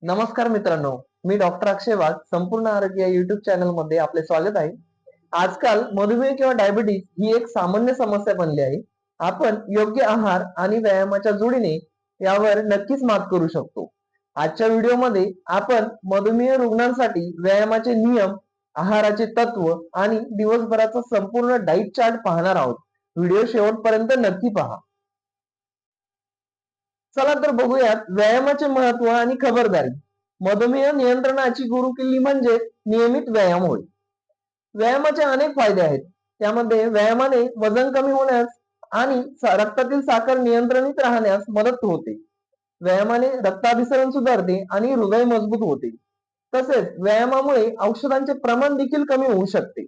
नमस्कार मित्रांनो, मी डॉक्टर अक्षय वाघ, संपूर्ण आरोग्य युट्यूब चॅनल मध्ये आपले स्वागत आहे. आजकाल मधुमेह किंवा डायबिटीज ही एक सामान्य समस्या बनली आहे. आपण योग्य आहार आणि व्यायामाच्या जोडीने यावर नक्कीच मात करू शकतो. आजच्या व्हिडिओमध्ये आपण मधुमेह रुग्णांसाठी व्यायामाचे नियम, आहाराचे तत्व आणि दिवसभराचा संपूर्ण डाईट चार्ट पाहणार आहोत. व्हिडिओ शेवटपर्यंत नक्की पहा. चला तर बघूयात व्यायामाचे महत्व आणि खबरदारी. मधुमेह नियंत्रणाची गुरुकिल्ली म्हणजे नियमित व्यायाम होय. व्यायामाचे अनेक फायदे आहेत. त्यामध्ये व्यायामाने वजन कमी होण्यास आणि रक्तातील साखर नियंत्रणात राहण्यास मदत होते. व्यायामाने रक्ताभिसरण सुधारते आणि हृदय मजबूत होते. तसेच व्यायामामुळे औषधांचे प्रमाण देखील कमी होऊ शकते.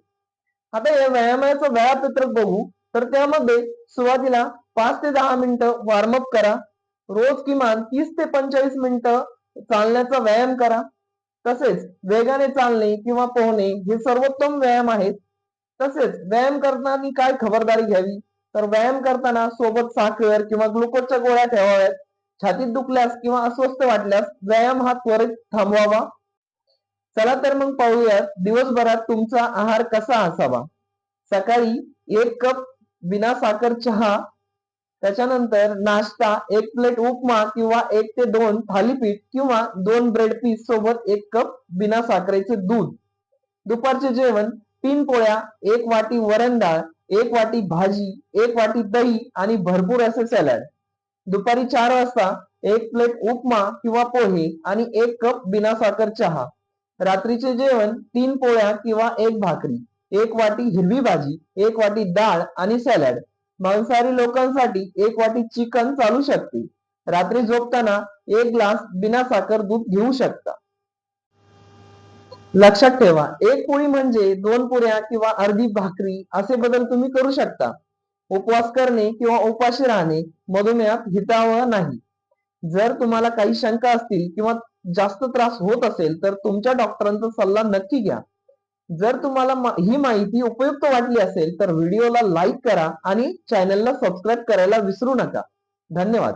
आता या व्यायामाचं वेळापत्रक बघू तर त्यामध्ये सुरुवातीला 5 ते 10 मिनिटं वॉर्मअप करा. रोज किमान 30 ते 45 मिनिटं चालण्याचा व्यायाम करा. तसेच वेगाने चालणे किंवा पोहणे हे सर्वोत्तम व्यायाम आहेत. तसेच व्यायाम करताना काय खबरदारी घ्यावी तर व्यायाम करताना सोबत साखर किंवा ग्लुकोजच्या गोळ्या ठेवाव्यात. छातीत दुखल्यास किंवा अस्वस्थ वाटल्यास व्यायाम हा त्वरित थांबवावा. चला तर मग पाहूयात दिवसभरात तुमचा आहार कसा असावा. सकाळी 1 कप बिना साखर चहा, त्याच्यानंतर नाश्ता 1 प्लेट उपमा किंवा 1 ते 2 थालीपीठ किंवा 2 ब्रेड पीस सोबत 1 कप बिना साखरेचे दूध. दुपारचे जेवण 3 पोळ्या, 1 वाटी वरण डाळ, 1 वाटी भाजी, 1 वाटी दही आणि भरपूर असे सॅलड. दुपारी 4 वाजता 1 प्लेट उपमा किंवा पोहे आणि 1 कप बिना साखर चहा. रात्रीचे जेवण 3 पोळ्या किंवा 1 भाकरी, 1 वाटी हिरवी भाजी, 1 वाटी डाळ आणि सॅलड. मांसाहारी लोकांसाठी 1 वाटी चिकन चालू शकते. रात्री झोपताना 1 ग्लास बिना साखर दूध घेऊ शकता. लक्षात ठेवा, 1 पोळी म्हणजे 2 पुऱ्या किंवा अर्धी भाकरी असे बदल तुम्ही करू शकता. उपवास करणे किंवा उपाशी राहणे मधुमेहात हितावह नाही. जर तुम्हाला काही शंका असतील किंवा जास्त त्रास होत असेल तर तुमच्या डॉक्टरांचा सल्ला नक्की घ्या. जर तुम्हाला ही माहिती उपयुक्त वाटली असेल तर व्हिडिओला लाईक करा आणि चॅनलला सबस्क्राईब करायला विसरू नका. धन्यवाद.